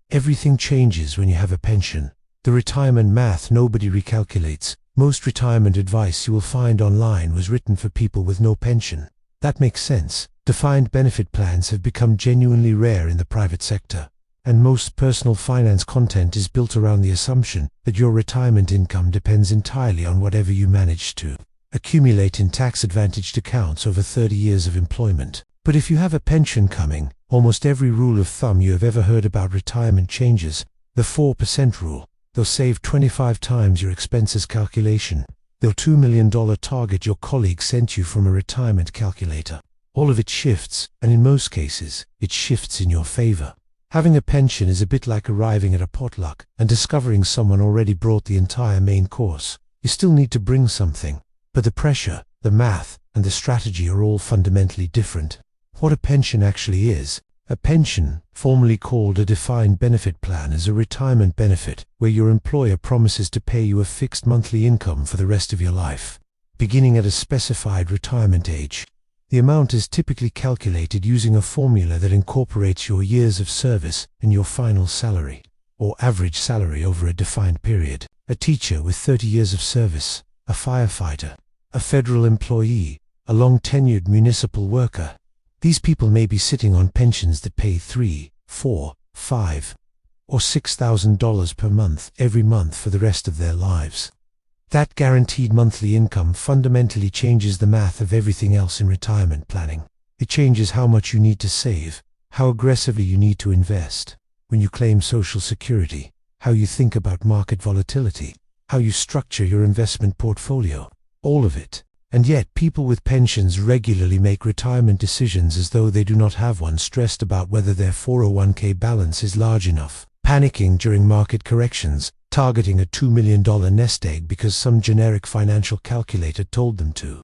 Everything changes when you have a pension. The retirement math nobody recalculates. Most retirement advice you will find online was written for people with no pension. That makes sense. Defined benefit plans have become genuinely rare in the private sector, and most personal finance content is built around the assumption that your retirement income depends entirely on whatever you manage to accumulate in tax-advantaged accounts over 30 years of employment. But if you have a pension coming, almost every rule of thumb you have ever heard about retirement changes. The 4% rule. They'll save 25 times your expenses calculation. They'll $2 million target your colleague sent you from a retirement calculator. All of it shifts, and in most cases, it shifts in your favor. Having a pension is a bit like arriving at a potluck and discovering someone already brought the entire main course. You still need to bring something, but the pressure, the math, and the strategy are all fundamentally different. What a pension actually is. A pension, formerly called a defined benefit plan, is a retirement benefit where your employer promises to pay you a fixed monthly income for the rest of your life, beginning at a specified retirement age. The amount is typically calculated using a formula that incorporates your years of service and your final salary, or average salary over a defined period. A teacher with 30 years of service, a firefighter, a federal employee, a long-tenured municipal worker. These people may be sitting on pensions that pay $3, $4, $5, or $6,000 per month every month for the rest of their lives. That guaranteed monthly income fundamentally changes the math of everything else in retirement planning. It changes how much you need to save, how aggressively you need to invest when you claim Social Security, how you think about market volatility, how you structure your investment portfolio, all of it. And yet people with pensions regularly make retirement decisions as though they do not have one, stressed about whether their 401k balance is large enough, panicking during market corrections, targeting a $2 million nest egg because some generic financial calculator told them to.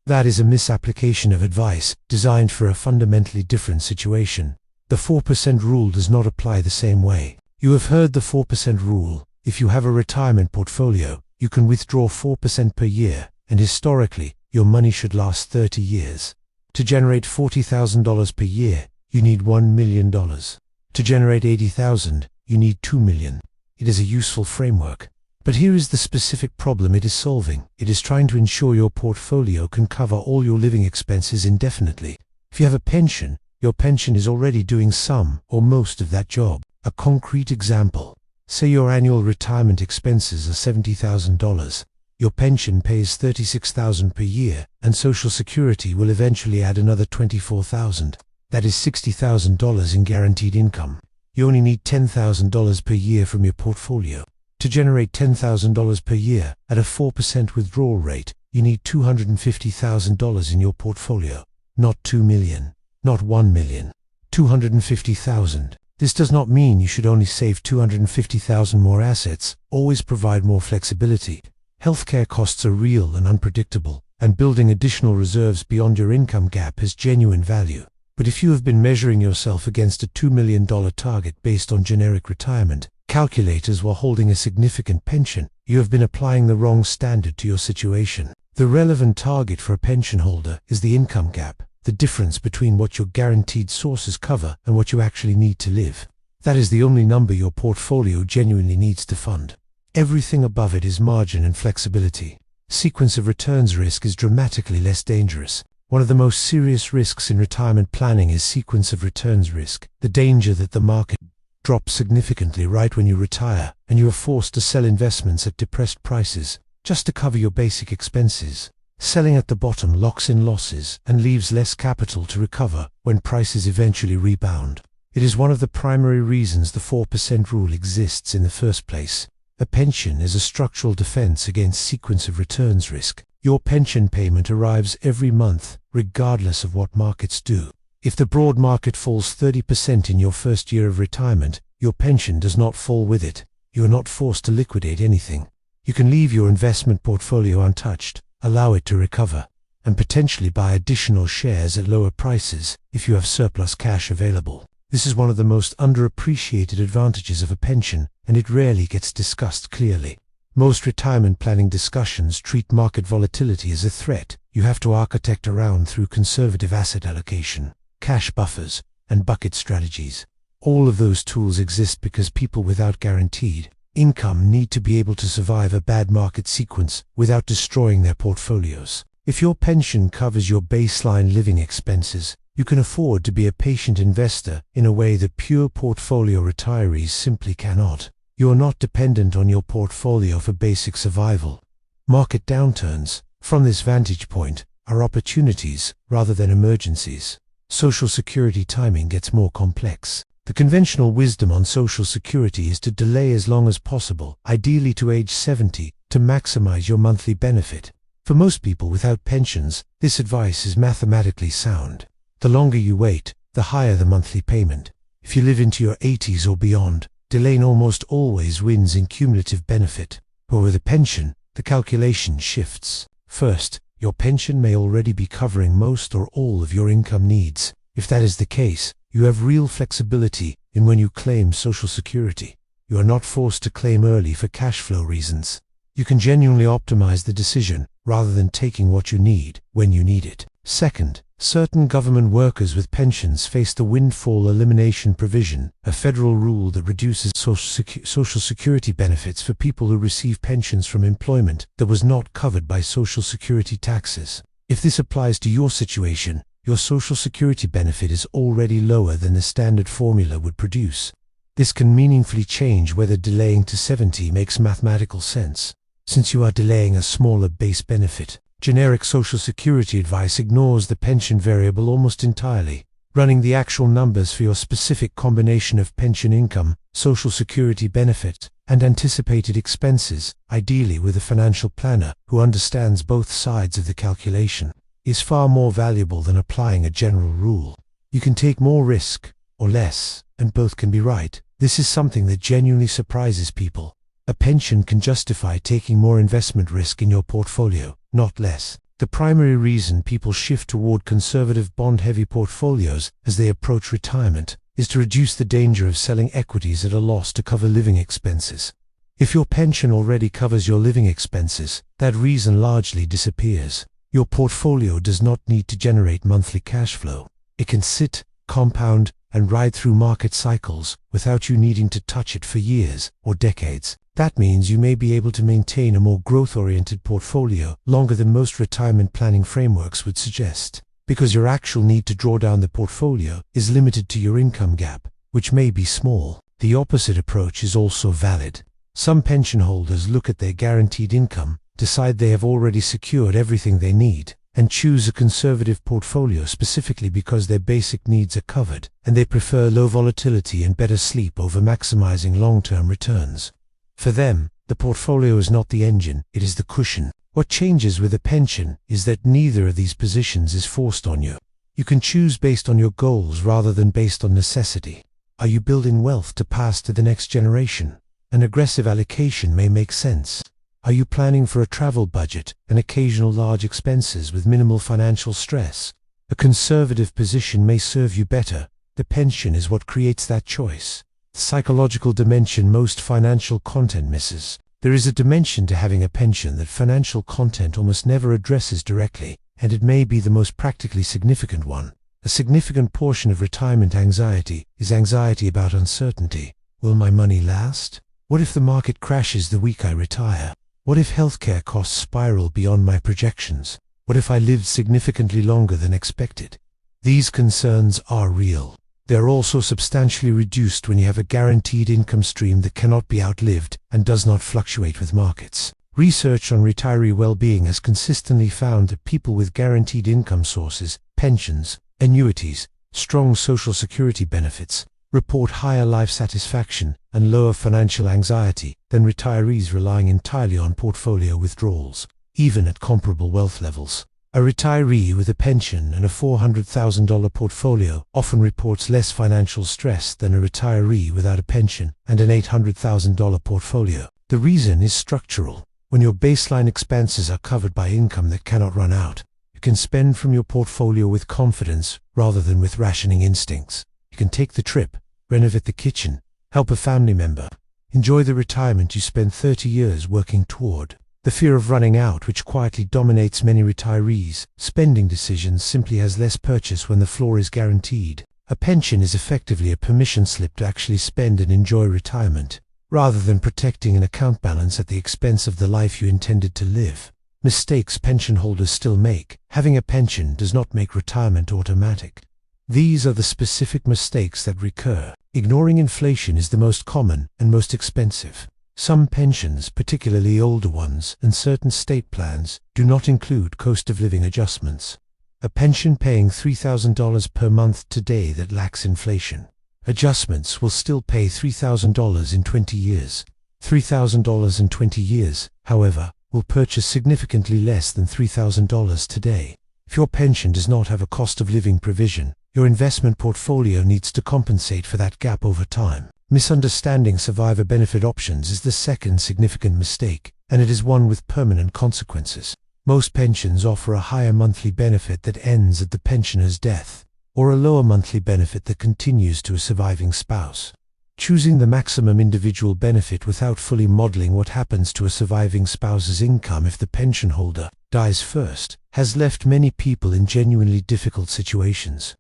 That is a misapplication of advice designed for a fundamentally different situation. The 4% rule does not apply the same way. You have heard the 4% rule. If you have a retirement portfolio, you can withdraw 4% per year, and historically, your money should last 30 years. To generate $40,000 per year, you need $1 million. To generate $80,000, you need $2 million. It is a useful framework. But here is the specific problem it is solving. It is trying to ensure your portfolio can cover all your living expenses indefinitely. If you have a pension, your pension is already doing some or most of that job. A concrete example. Say your annual retirement expenses are $70,000. Your pension pays $36,000 per year, and Social Security will eventually add another $24,000. That is $60,000 in guaranteed income. You only need $10,000 per year from your portfolio. To generate $10,000 per year at a 4% withdrawal rate, you need $250,000 in your portfolio. Not $2 million, not $1 million, $250,000. This does not mean you should only save $250,000 more assets. Always provide more flexibility. Healthcare costs are real and unpredictable, and building additional reserves beyond your income gap has genuine value. But if you have been measuring yourself against a $2 million target based on generic retirement calculators while holding a significant pension, you have been applying the wrong standard to your situation. The relevant target for a pension holder is the income gap, the difference between what your guaranteed sources cover and what you actually need to live. That is the only number your portfolio genuinely needs to fund. Everything above it is margin and flexibility. Sequence of returns risk is dramatically less dangerous. One of the most serious risks in retirement planning is sequence of returns risk, the danger that the market drops significantly right when you retire, and you are forced to sell investments at depressed prices just to cover your basic expenses. Selling at the bottom locks in losses and leaves less capital to recover when prices eventually rebound. It is one of the primary reasons the 4% rule exists in the first place. A pension is a structural defense against sequence of returns risk. Your pension payment arrives every month, regardless of what markets do. If the broad market falls 30% in your first year of retirement, your pension does not fall with it. You are not forced to liquidate anything. You can leave your investment portfolio untouched, allow it to recover, and potentially buy additional shares at lower prices if you have surplus cash available. This is one of the most underappreciated advantages of a pension, and it rarely gets discussed clearly. Most retirement planning discussions treat market volatility as a threat you have to architect around through conservative asset allocation, cash buffers, and bucket strategies. All of those tools exist because people without guaranteed income need to be able to survive a bad market sequence without destroying their portfolios. If your pension covers your baseline living expenses, you can afford to be a patient investor in a way that pure portfolio retirees simply cannot. You are not dependent on your portfolio for basic survival. Market downturns, from this vantage point, are opportunities rather than emergencies. Social Security timing gets more complex. The conventional wisdom on Social Security is to delay as long as possible, ideally to age 70, to maximize your monthly benefit. For most people without pensions, this advice is mathematically sound. The longer you wait, the higher the monthly payment. If you live into your 80s or beyond, delaying almost always wins in cumulative benefit. But with a pension, the calculation shifts. First, your pension may already be covering most or all of your income needs. If that is the case, you have real flexibility in when you claim Social Security. You are not forced to claim early for cash flow reasons. You can genuinely optimize the decision rather than taking what you need when you need it. Second, certain government workers with pensions face the windfall elimination provision, a federal rule that reduces Social Security benefits for people who receive pensions from employment that was not covered by Social Security taxes. If this applies to your situation, your Social Security benefit is already lower than the standard formula would produce. This can meaningfully change whether delaying to 70 makes mathematical sense. Since you are delaying a smaller base benefit, generic Social Security advice ignores the pension variable almost entirely. Running the actual numbers for your specific combination of pension income, Social Security benefit, and anticipated expenses, ideally with a financial planner who understands both sides of the calculation, is far more valuable than applying a general rule. You can take more risk, or less, and both can be right. This is something that genuinely surprises people. A pension can justify taking more investment risk in your portfolio, not less. The primary reason people shift toward conservative bond-heavy portfolios as they approach retirement is to reduce the danger of selling equities at a loss to cover living expenses. If your pension already covers your living expenses, that reason largely disappears. Your portfolio does not need to generate monthly cash flow. It can sit, compound, and ride through market cycles without you needing to touch it for years or decades. That means you may be able to maintain a more growth-oriented portfolio longer than most retirement planning frameworks would suggest, because your actual need to draw down the portfolio is limited to your income gap, which may be small. The opposite approach is also valid. Some pension holders look at their guaranteed income, decide they have already secured everything they need, and choose a conservative portfolio specifically because their basic needs are covered, and they prefer low volatility and better sleep over maximizing long-term returns. For them, the portfolio is not the engine, it is the cushion. What changes with a pension is that neither of these positions is forced on you. You can choose based on your goals rather than based on necessity. Are you building wealth to pass to the next generation? An aggressive allocation may make sense. Are you planning for a travel budget and occasional large expenses with minimal financial stress? A conservative position may serve you better. The pension is what creates that choice. The psychological dimension most financial content misses. There is a dimension to having a pension that financial content almost never addresses directly, and it may be the most practically significant one. A significant portion of retirement anxiety is anxiety about uncertainty. Will my money last? What if the market crashes the week I retire? What if healthcare costs spiral beyond my projections? What if I lived significantly longer than expected? These concerns are real. They are also substantially reduced when you have a guaranteed income stream that cannot be outlived and does not fluctuate with markets. Research on retiree well-being has consistently found that people with guaranteed income sources, pensions, annuities, strong Social Security benefits, report higher life satisfaction and lower financial anxiety than retirees relying entirely on portfolio withdrawals, even at comparable wealth levels. A retiree with a pension and a $400,000 portfolio often reports less financial stress than a retiree without a pension and an $800,000 portfolio. The reason is structural. When your baseline expenses are covered by income that cannot run out, you can spend from your portfolio with confidence rather than with rationing instincts. You can take the trip, renovate the kitchen, help a family member, enjoy the retirement you spent 30 years working toward. The fear of running out, which quietly dominates many retirees' spending decisions, simply has less purchase when the floor is guaranteed. A pension is effectively a permission slip to actually spend and enjoy retirement, rather than protecting an account balance at the expense of the life you intended to live. Mistakes pension holders still make. Having a pension does not make retirement automatic. These are the specific mistakes that recur. Ignoring inflation is the most common and most expensive. Some pensions, particularly older ones, and certain state plans, do not include cost of living adjustments. A pension paying $3,000 per month today that lacks inflation adjustments will still pay $3,000 in 20 years. $3,000 in 20 years, however, will purchase significantly less than $3,000 today. If your pension does not have a cost of living provision, your investment portfolio needs to compensate for that gap over time. Misunderstanding survivor benefit options is the second significant mistake, and it is one with permanent consequences. Most pensions offer a higher monthly benefit that ends at the pensioner's death, or a lower monthly benefit that continues to a surviving spouse. Choosing the maximum individual benefit without fully modeling what happens to a surviving spouse's income if the pension holder dies first has left many people in genuinely difficult situations.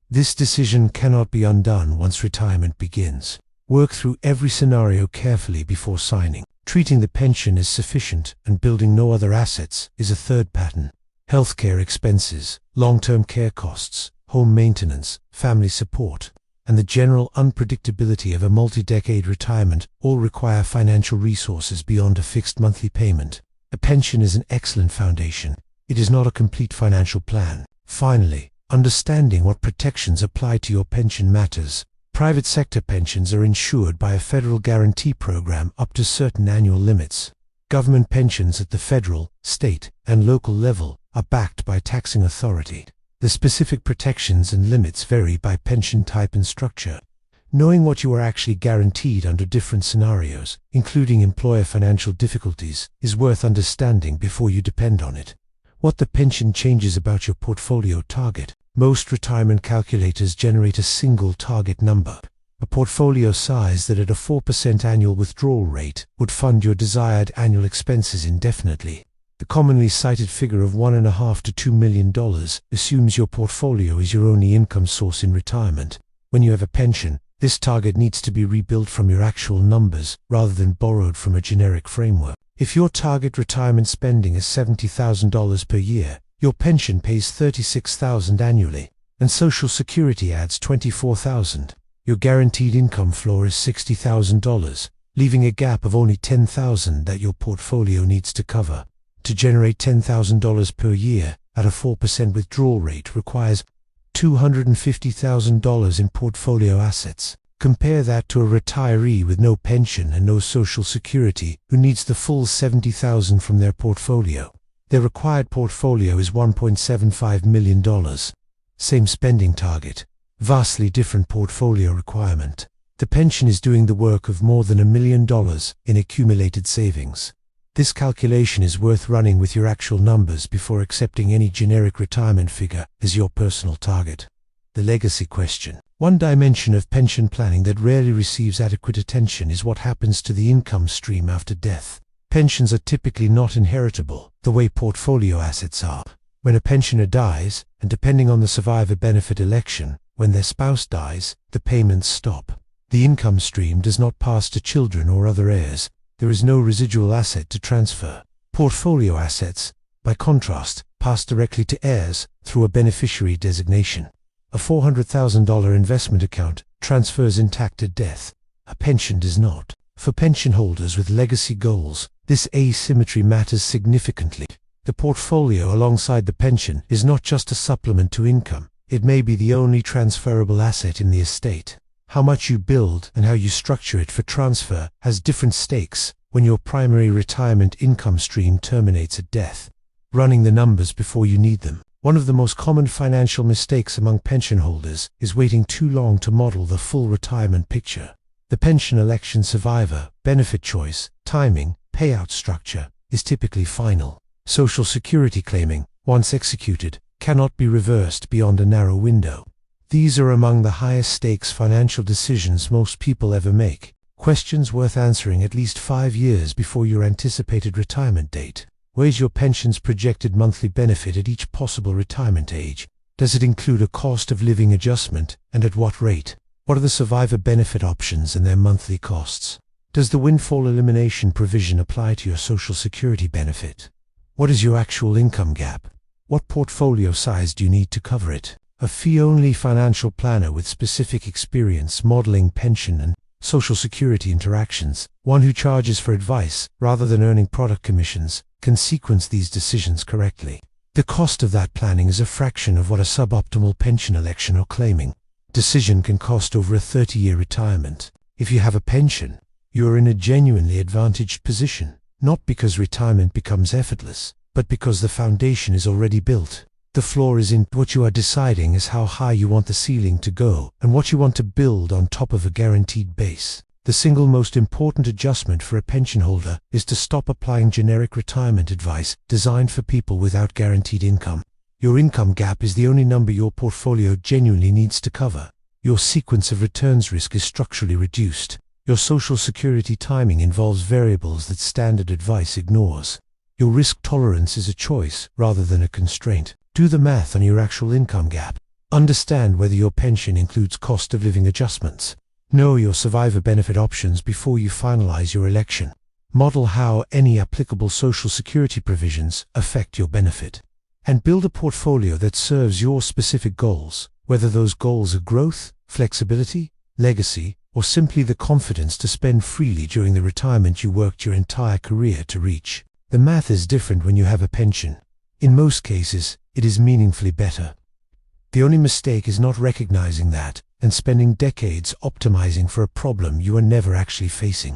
This decision cannot be undone once retirement begins. Work through every scenario carefully before signing. Treating the pension as sufficient and building no other assets is a third pattern. Healthcare expenses, long-term care costs, home maintenance, family support, and the general unpredictability of a multi-decade retirement all require financial resources beyond a fixed monthly payment. A pension is an excellent foundation. It is not a complete financial plan. Finally, understanding what protections apply to your pension matters. Private sector pensions are insured by a federal guarantee program up to certain annual limits. Government pensions at the federal, state, and local level are backed by a taxing authority. The specific protections and limits vary by pension type and structure. Knowing what you are actually guaranteed under different scenarios, including employer financial difficulties, is worth understanding before you depend on it. What the pension changes about your portfolio target. Most retirement calculators generate a single target number, a portfolio size that at a 4% annual withdrawal rate would fund your desired annual expenses indefinitely. The commonly cited figure of $1.5 to $2 million assumes your portfolio is your only income source in retirement. When you have a pension, this target needs to be rebuilt from your actual numbers rather than borrowed from a generic framework. If your target retirement spending is $70,000 per year, your pension pays $36,000 annually, and Social Security adds $24,000. Your guaranteed income floor is $60,000, leaving a gap of only $10,000 that your portfolio needs to cover. To generate $10,000 per year at a 4% withdrawal rate requires $250,000 in portfolio assets. Compare that to a retiree with no pension and no Social Security who needs the full $70,000 from their portfolio. Their required portfolio is $1.75 million. Same spending target, vastly different portfolio requirement. The pension is doing the work of more than $1 million in accumulated savings. This calculation is worth running with your actual numbers before accepting any generic retirement figure as your personal target. The legacy question. One dimension of pension planning that rarely receives adequate attention is what happens to the income stream after death. Pensions are typically not inheritable, the way portfolio assets are. When a pensioner dies, and depending on the survivor benefit election, when their spouse dies, the payments stop. The income stream does not pass to children or other heirs. There is no residual asset to transfer. Portfolio assets, by contrast, pass directly to heirs through a beneficiary designation. A $400,000 investment account transfers intact at death. A pension does not. For pension holders with legacy goals, this asymmetry matters significantly. The portfolio alongside the pension is not just a supplement to income. It may be the only transferable asset in the estate. How much you build and how you structure it for transfer has different stakes when your primary retirement income stream terminates at death. Running the numbers before you need them. One of the most common financial mistakes among pension holders is waiting too long to model the full retirement picture. The pension election survivor, benefit choice, timing, payout structure is typically final. Social Security claiming, once executed, cannot be reversed beyond a narrow window. These are among the highest stakes financial decisions most people ever make. Questions worth answering at least 5 years before your anticipated retirement date. Where's your pension's projected monthly benefit at each possible retirement age? Does it include a cost of living adjustment, and at what rate? What are the survivor benefit options and their monthly costs? Does the windfall elimination provision apply to your Social Security benefit? What is your actual income gap? What portfolio size do you need to cover it? A fee-only financial planner with specific experience modeling pension and Social Security interactions, one who charges for advice rather than earning product commissions, can sequence these decisions correctly. The cost of that planning is a fraction of what a suboptimal pension election or claiming decision can cost over a 30-year retirement. If you have a pension, you are in a genuinely advantaged position, not because retirement becomes effortless, but because the foundation is already built. The floor is in. What you are deciding is how high you want the ceiling to go and what you want to build on top of a guaranteed base. The single most important adjustment for a pension holder is to stop applying generic retirement advice designed for people without guaranteed income. Your income gap is the only number your portfolio genuinely needs to cover. Your sequence of returns risk is structurally reduced. Your Social Security timing involves variables that standard advice ignores. Your risk tolerance is a choice rather than a constraint. Do the math on your actual income gap. Understand whether your pension includes cost of living adjustments. Know your survivor benefit options before you finalize your election. Model how any applicable Social Security provisions affect your benefit. And build a portfolio that serves your specific goals, whether those goals are growth, flexibility, legacy, or simply the confidence to spend freely during the retirement you worked your entire career to reach. The math is different when you have a pension. In most cases, it is meaningfully better. The only mistake is not recognizing that and spending decades optimizing for a problem you are never actually facing.